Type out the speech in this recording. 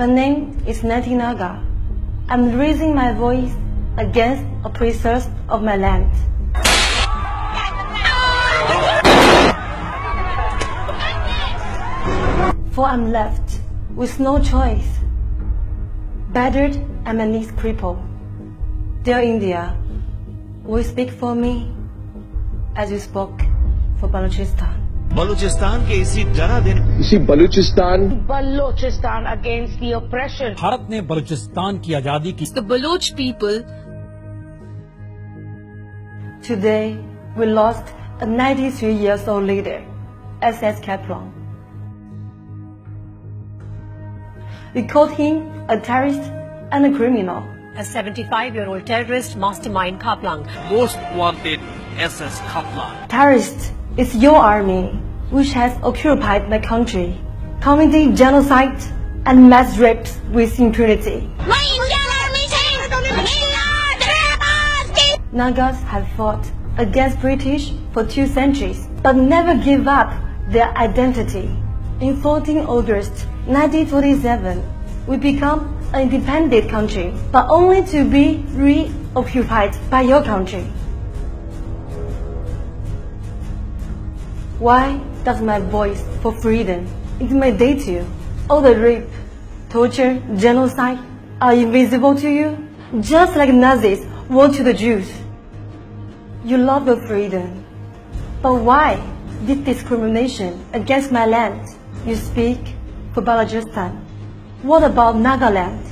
My name is Naga. I'm raising my voice against oppressors of my land. For I'm left with no choice, battered and my knees crippled. Dear India, will you speak for me as you spoke for Balochistan? Balochistan के इसी Balochistan against the oppression. Bharat ने बलूचिस्तान की आजादी की. The Baloch people. Today, we lost a 93 years old leader, SS Kaplan. We called him a terrorist and a criminal. A 75-year-old terrorist mastermind Kaplan. Most wanted SS Kaplan. Terrorist is your army, which has occupied my country, committing genocide and mass rapes with impunity. Nagas have fought against British for 2 centuries, but never gave up their identity. In 14 August 1947, we become an independent country, but only to be reoccupied by your country. Why does my voice for freedom intimidate you? All the rape, torture, genocide are invisible to you? Just like Nazis were to the Jews. You love your freedom. But why this discrimination against my land? You speak for Balochistan. What about Nagaland?